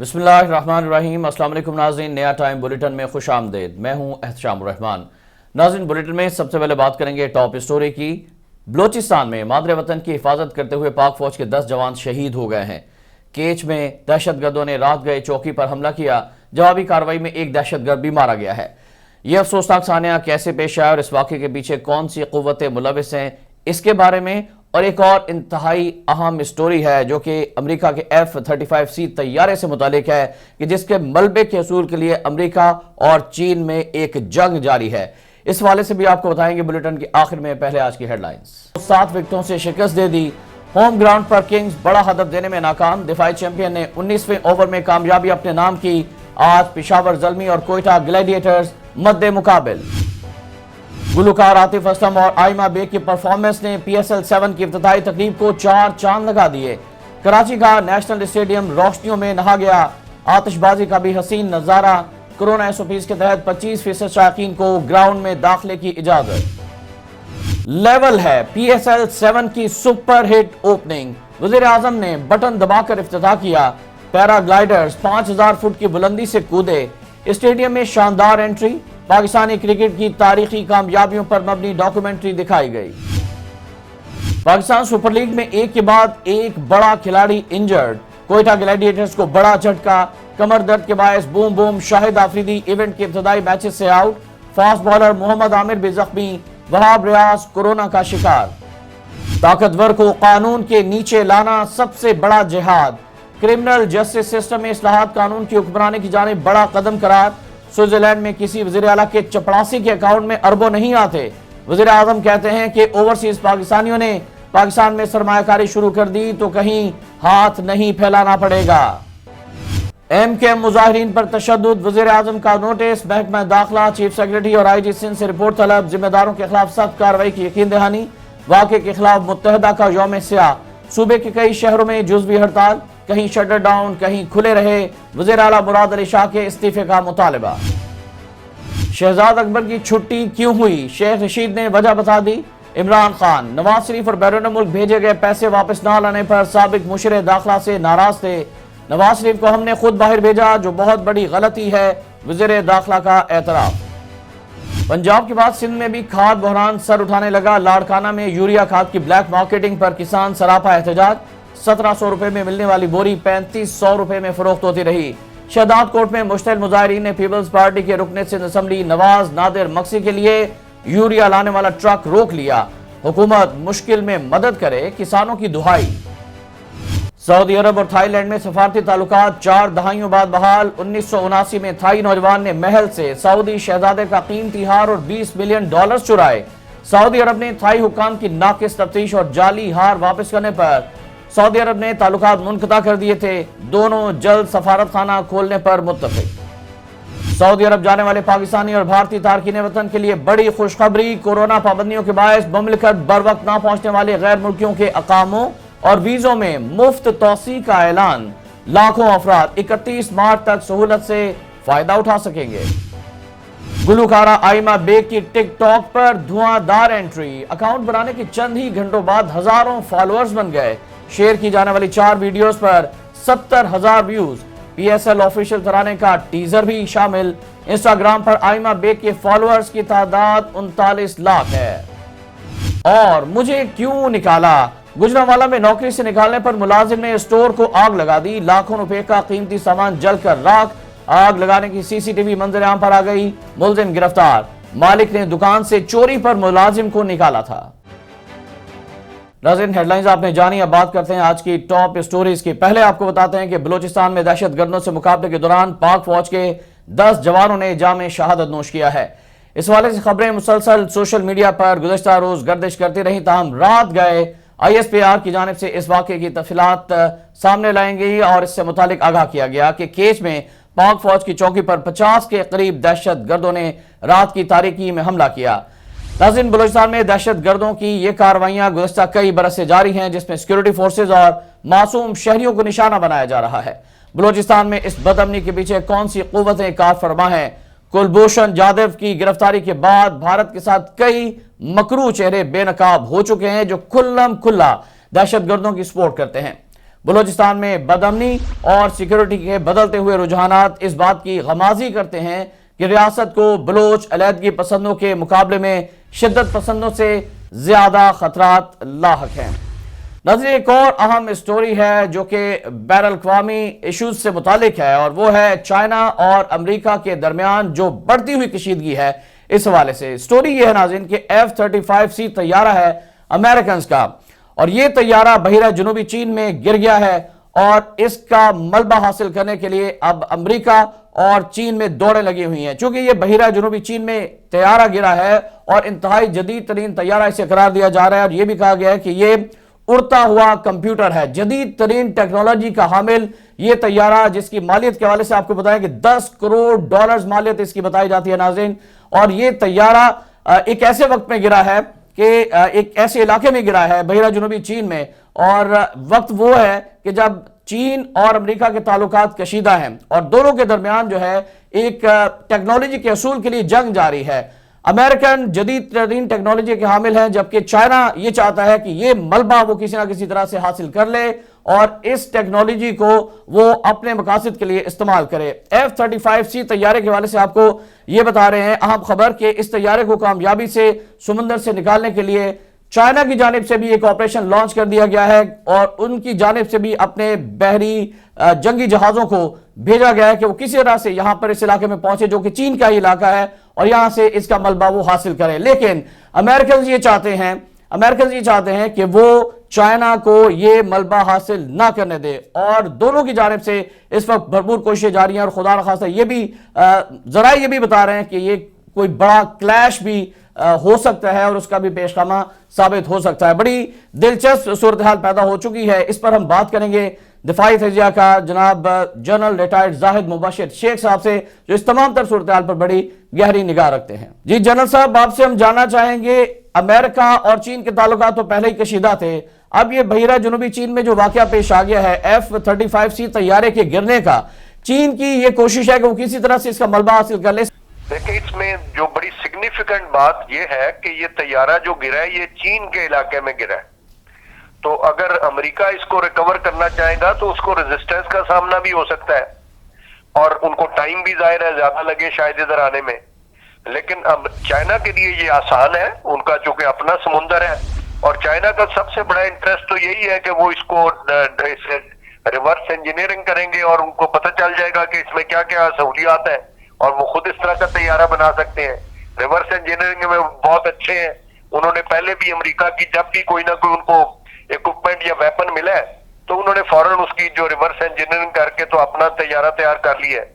बिस्मिल्लाहिर्रहमानिर्रहीम। अस्सलाम वालेकुम नाज़रीन, नया टाइम बुलेटिन में खुश आमदेद। मैं हूं एहतशाम रहमान। नाज़रीन, बुलेटिन में सबसे पहले बात करेंगे टॉप स्टोरी की। बलोचिस्तान में मादरे वतन की हिफाजत करते हुए पाक फौज के 10 जवान शहीद हो गए हैं। केच में दहशतगर्दों ने रात गए चौकी पर हमला किया। जवाबी कार्रवाई में एक दहशतगर्द भी मारा गया है। यह अफसोसनाक सानिया कैसे पेश आया और इस वाक़े के पीछे कौन सी क़ुव्वतें मुलविस हैं, इसके बारे में और एक और इंतहाई अहम स्टोरी है जो कि अमेरिका के F-35C तैयारे से मुतालिक है कि जिसके मलबे के असूल के लिए अमेरिका और चीन में एक जंग जारी है। इस वाले से भी आपको बताएंगे बुलेटिन के आखिर में। पहले आज की हेडलाइंस। 7 विकेटों से शिकस्त दे दी। होम ग्राउंड पर किंग्स बड़ा हदफ देने में नाकाम। दिफाई चैंपियन ने 19वें ओवर में कामयाबी अपने नाम की। आज पेशावर ज़ल्मी और कोयटा ग्लैडिएटर्स मद्दे मुकाबिल। गुलकार आतिफ असलम और आइमा बेग की परफॉर्मेंस ने PSL 7 की इफ्तिताई तकरीब को 4 चांद लगा दिए। कराची का नेशनल स्टेडियम रोशनियों में नहा गया। आतिशबाजी का भी हसीन नजारा। कोरोना SOPs के तहत 25% शायकीन को ग्राउंड में दाखिले की इजाजत। लेवल है PSL 7 की सुपर हिट ओपनिंग। वजीर आजम ने बटन दबाकर इफ्तिताह किया। पैराग्लाइडर्स 5000 फुट की बुलंदी से कूदे। स्टेडियम में शानदार एंट्री। पाकिस्तानी क्रिकेट की तारीखी कामयाबियों पर मबनी डॉक्यूमेंट्री दिखाई गई। पाकिस्तान सुपर लीग में एक के बाद एक बड़ा खिलाड़ी इंजर्ड। कोयटा ग्लैडिएटर्स को बड़ा झटका। कमर दर्द के बायस boom boom Shahid Afridi event के इब्तदाई मैचेस से out. Fast bowler Mohammad Amir भी जख्मी। वहाब रियाज कोरोना का शिकार। ताकतवर को कानून के नीचे लाना सबसे बड़ा जिहाद। क्रिमिनल जस्टिस सिस्टम में इस्लाहात कानून की हुक्मरानी की जानिब बड़ा कदम करार। स्विट्जरलैंड में किसी वज़ीर आला के चपड़ासी के अकाउंट में अरबों नहीं आते। वज़ीर आज़म कहते हैं कि ओवरसीज पाकिस्तानियों ने पाकिस्तान में सरमायाकारी शुरू कर दी तो कहीं हाथ नहीं फैलाना पड़ेगा। MKM मुजाहिरीन पर तशद्दुद। वज़ीर आज़म का नोटिस। महकमा दाखिला, चीफ सेक्रेटरी और IG सिंध से रिपोर्ट तलब। जिम्मेदारों के खिलाफ सख्त कार्रवाई की यकीन दहानी। वाक़े के खिलाफ मुत्तहदा का यौम स्याह। सूबे के कई शहरों में जुज़वी हड़ताल, कहीं शटर डाउन कहीं खुले रहे। वज़ीर आला मुराद अली शाह के इस्तीफे का मुतालबा। शहजाद अकबर की छुट्टी क्यों हुई, शेख रशीद ने वजह बता दी। इमरान खान, नवाज शरीफ और बैरून मुल्क भेजे गए पैसे वापस न लाने पर साबिक मुशर दाखिला से नाराज थे। नवाज शरीफ को हमने खुद बाहर भेजा जो बहुत बड़ी गलती है, वज़ीर दाखिला का एतराफ। पंजाब के बाद सिंध में भी खाद बहरान सर उठाने लगा। लाड़काना में यूरिया खाद की ब्लैक मार्केटिंग पर किसान सरापा एहतजाज। 1700 रुपए में मिलने वाली बोरी 3500 रुपए में फरोख्त होती रही। शहदाद कोर्ट में मुश्तइल मुजाहिरीन ने पीपल्स पार्टी के रुकने सिंध असम्बली नवाज नादिर मक्सी के लिए यूरिया लाने वाला ट्रक रोक लिया। हुकूमत मुश्किल में मदद करे, किसानों की दुहाई। सऊदी अरब और थाईलैंड में सफारती ताल्लुकात 4 दहाइयों बाद बहाल। 1979 में थाई नौजवान ने महल से सऊदी शहजादे का कीमती हार और $20 मिलियन चुराए। सऊदी अरब ने थाई हुक्काम की नाकिस तफ्तीश और जाली हार वापस करने पर सऊदी अरब ने ताल्लुकात मुनक़ता कर दिए थे। दोनों जल्द सफारत खाना खोलने पर मुत्तफिक। सऊदी अरब जाने वाले पाकिस्तानी और भारतीय तारकीन वतन के लिए बड़ी खुशखबरी। कोरोना पाबंदियों के बायस मुमलिकत बर वक्त ना पहुंचने वाले गैर मुल्कियों के अकामों और वीजों में मुफ्त तौसी का ऐलान। लाखों अफराद 31 मार्च तक सहूलत से फायदा उठा सकेंगे। गुलकारा आइमा बेग की टिकटॉक पर धुआंधार एंट्री। अकाउंट बनाने के चंद ही घंटों बाद हजारों फॉलोअर्स बन गए। शेयर की जाने वाली 4 वीडियोस पर 70,000 व्यूज। PSL ऑफिशियल तराने का टीजर भी शामिल। इंस्टाग्राम पर आइमा बेग के फॉलोअर्स की तादाद 39 लाख है। और मुझे क्यों निकाला, गुजरांवाला में नौकरी से निकालने पर मुलाजिम ने स्टोर को आग लगा दी। लाखों रुपए का कीमती सामान जलकर राख। आग लगाने की CCTV मंजर आम पर आ गई। मुलजिम गिरफ्तार। मालिक ने दुकान से चोरी पर मुलाजिम को निकाला था। नाज़रीन, हेडलाइंस आपने जानी। अब बात करते हैं आज की टॉप स्टोरीज की। पहले आपको बताते हैं कि बलूचिस्तान में दहशतगर्दों से मुकाबले के दौरान पाक फौज के 10 जवानों ने जाम शहादत नोश किया है। इस हवाले से खबरें मुसलसल सोशल मीडिया पर गुज़श्ता रोज गर्दिश करती रही, ताहम रात गए ISPR की जानिब से इस वाक़े की तफसीलात सामने लाई गई और इससे मुतालिक आगाह किया गया कि केच में पाक फौज की चौकी पर 50 के करीब दहशतगर्दों ने रात की तारीकी में हमला किया। नाज़रीन, बलूचिस्तान में दहशत गर्दों की ये कार्रवाइयां गुज़श्ता कई बरस से जारी हैं, जिसमें सिक्योरिटी फोर्सेज और मासूम शहरियों को निशाना बनाया जा रहा है। बलूचिस्तान में इस बदअमनी के पीछे कौन सी क़ुव्वतें कार फरमा हैं? कुलभूषण जाधव की गिरफ्तारी के बाद भारत के साथ कई मकरू चेहरे बेनकाब हो चुके हैं जो खुल्लम खुल्ला दहशतगर्दों की सपोर्ट करते हैं। بلوچستان میں بدامنی اور سیکیورٹی کے بدلتے ہوئے رجحانات اس بات کی غمازی کرتے ہیں کہ ریاست کو بلوچ علیحدگی پسندوں کے مقابلے میں شدت پسندوں سے زیادہ خطرات لاحق ہیں۔ ناظرین، ایک اور اہم اسٹوری ہے جو کہ بین الاقوامی ایشوز سے متعلق ہے، اور وہ ہے چائنا اور امریکہ کے درمیان جو بڑھتی ہوئی کشیدگی ہے۔ اس حوالے سے اسٹوری یہ ہے ناظرین کہ F-35C طیارہ ہے امریکنز کا، اور یہ طیارہ بحیرہ جنوبی چین میں گر گیا ہے، اور اس کا ملبہ حاصل کرنے کے لیے اب امریکہ اور چین میں دوڑیں لگی ہوئی ہیں۔ چونکہ یہ بحیرہ جنوبی چین میں طیارہ گرا ہے اور انتہائی جدید ترین طیارہ اسے قرار دیا جا رہا ہے، اور یہ بھی کہا گیا ہے کہ یہ اڑتا ہوا کمپیوٹر ہے، جدید ترین ٹیکنالوجی کا حامل یہ طیارہ، جس کی مالیت کے حوالے سے آپ کو بتائیں کہ $10 کروڑ مالیت اس کی بتائی جاتی ہے ناظرین۔ اور یہ طیارہ ایک ایسے وقت میں گرا ہے کہ ایک ایسے علاقے میں گرا ہے بحیرہ جنوبی چین میں، اور وقت وہ ہے کہ جب چین اور امریکہ کے تعلقات کشیدہ ہیں اور دونوں کے درمیان جو ہے ایک ٹیکنالوجی کے اصول کے لیے جنگ جاری ہے۔ امریکن جدید ترین ٹیکنالوجی کے حامل ہیں، جبکہ چائنا یہ چاہتا ہے کہ یہ ملبہ وہ کسی نہ کسی طرح سے حاصل کر لے اور اس ٹیکنالوجی کو وہ اپنے مقاصد کے لیے استعمال کرے۔ F-35C طیارے کے حوالے سے آپ کو یہ بتا رہے ہیں اہم خبر کہ اس طیارے کو کامیابی سے سمندر سے نکالنے کے لیے چائنا کی جانب سے بھی ایک آپریشن لانچ کر دیا گیا ہے، اور ان کی جانب سے بھی اپنے بحری جنگی جہازوں کو بھیجا گیا ہے کہ وہ کسی طرح سے یہاں پر اس علاقے میں پہنچے جو کہ چین کا ہی علاقہ ہے، اور یہاں سے اس کا ملبہ وہ حاصل کرے۔ لیکن امریکنز یہ چاہتے ہیں کہ وہ چائنا کو یہ ملبہ حاصل نہ کرنے دے، اور دونوں کی جانب سے اس وقت بھرپور کوششیں جاری ہیں، اور خدا نخواستہ یہ بھی ذرائع یہ بھی بتا رہے ہیں کہ یہ کوئی بڑا کلیش بھی ہو سکتا ہے اور اس کا بھی پیش خامہ ثابت ہو سکتا ہے۔ بڑی دلچسپ صورتحال پیدا ہو چکی ہے، اس پر ہم بات کریں گے دفاعی تجزیہ کا جناب جنرل ریٹائرڈ زاہد مبشر شیخ صاحب سے، جو اس تمام تر صورتحال پر بڑی گہری نگاہ رکھتے ہیں۔ جی جنرل صاحب، آپ سے ہم جاننا چاہیں گے، امریکہ اور چین کے تعلقات تو پہلے ہی کشیدہ تھے، اب یہ بحیرہ جنوبی چین میں جو واقعہ پیش آ گیا ہے F-35C طیارے کے گرنے کا، چین کی یہ کوشش ہے کہ وہ کسی طرح سے اس کا ملبہ حاصل کر لے۔ دیکھیں، اس میں جو بڑی سگنیفیکنٹ بات یہ ہے کہ یہ طیارہ جو گرا ہے یہ چین کے علاقے میں گرا ہے، تو اگر امریکہ اس کو ریکور کرنا چاہے گا تو اس کو ریزسٹنس کا سامنا بھی ہو سکتا ہے، اور ان کو ٹائم بھی ظاہر ہے زیادہ لگے شاید ادھر آنے میں۔ لیکن اب چائنا کے لیے یہ آسان ہے، ان کا چونکہ اپنا سمندر ہے، اور چائنا کا سب سے بڑا انٹرسٹ تو یہی ہے کہ وہ اس کو ریورس انجینئرنگ کریں گے، اور ان کو پتہ چل جائے گا کہ اس میں کیا کیا سہولیات ہیں، اور وہ خود اس طرح کا طیارہ بنا سکتے ہیں۔ ریورس انجینئرنگ میں بہت اچھے ہیں، انہوں نے پہلے بھی امریکہ کی جب بھی کوئی نہ کوئی ان کو ایکوپمنٹ یا ویپن ملا ہے تو انہوں نے فوراً اس کی جو ریورس انجینئرنگ کر کے تو اپنا طیارہ تیار کر لیا ہے۔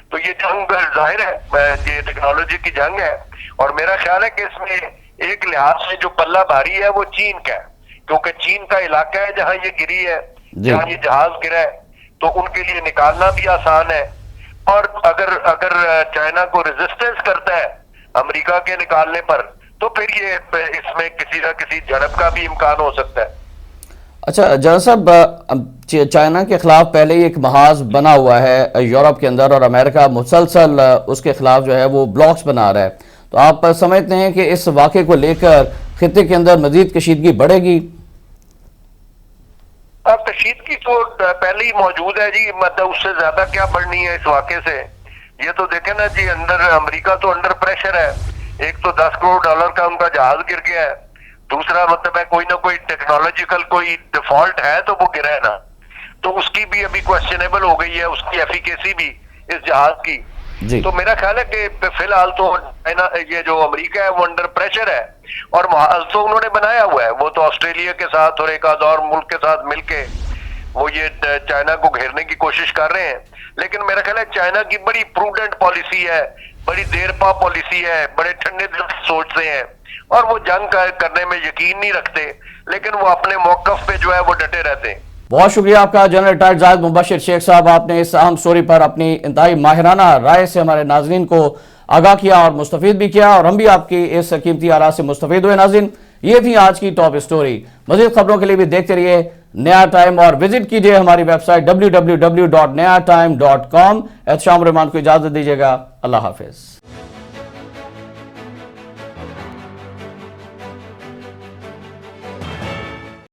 تو یہ جنگ ظاہر ہے یہ ٹیکنالوجی کی جنگ ہے، اور میرا خیال ہے کہ اس میں ایک لحاظ سے جو پلہ بھاری ہے وہ چین کا ہے، کیونکہ چین کا علاقہ ہے جہاں یہ گری ہے، جہاں یہ جہاز گرا ہے، تو ان کے لیے نکالنا بھی آسان ہے، اور اگر چائنا کو ریزسٹنس کرتا ہے امریکہ کے نکالنے پر تو پھر یہ اس میں کسی نہ کسی جھڑپ کا بھی امکان ہو سکتا ہے۔ اچھا جنرل صاحب، چائنا کے خلاف پہلے ہی ایک محاذ بنا ہوا ہے یورپ کے اندر، اور امریکہ مسلسل اس کے خلاف جو ہے وہ بلاکس بنا رہا ہے، تو آپ سمجھتے ہیں کہ اس واقعے کو لے کر خطے کے اندر مزید کشیدگی بڑھے گی؟ اب کشیدگی تو پہلے ہی موجود ہے جی، مطلب اس سے زیادہ کیا بڑھنی ہے اس واقعے سے؟ یہ تو دیکھیں نا جی، امریکہ تو انڈر پریشر ہے، ایک تو $10 کروڑ کا ان کا جہاز گر گیا ہے، دوسرا مطلب ہے کوئی نہ کوئی ٹیکنالوجیکل کوی ڈیفالٹ ہے تو وہ گرا ہے نا، تو اس کی بھی ابھی کوسچنیبل ہو گئی ہے، اس کی ایفیکیسی بھی اس جہاز کی جی۔ تو میرا خیال ہے کہ فی الحال تو یہ جو امریکہ ہے وہ انڈر پریشر ہے، اور محاذ تو انہوں نے بنایا ہوا ہے، وہ تو آسٹریلیا کے ساتھ اور ایک آدھ اور ملک کے ساتھ مل کے وہ یہ چائنا کو گھیرنے کی کوشش کر رہے ہیں۔ لیکن میرا خیال ہے چائنا کی بڑی پروڈنٹ پالیسی ہے، بڑی دیر پا پالیسی ہے، بڑے ٹھنڈے دل سے سوچتے ہیں، اور وہ جنگ کرنے میں یقین نہیں رکھتے، لیکن وہ اپنے موقف پہ جو ہے وہ ڈٹے رہتے ہیں۔ بہت شکریہ آپ کا جنرل ریٹائرڈ زاہد مبشر شیخ صاحب، آپ نے اس اہم سٹوری پر اپنی انتہائی ماہرانہ رائے سے ہمارے ناظرین کو آگاہ کیا اور مستفید بھی کیا، اور ہم بھی آپ کی اس قیمتی آراء سے مستفید ہوئے۔ ناظرین، یہ تھی آج کی ٹاپ سٹوری۔ مزید خبروں کے لیے بھی دیکھتے رہیے نیا ٹائم، اور وزٹ کیجئے ہماری ویب سائٹ www.nayatime.com۔ احتشام الرحمان کو اجازت دیجیے گا، اللہ حافظ۔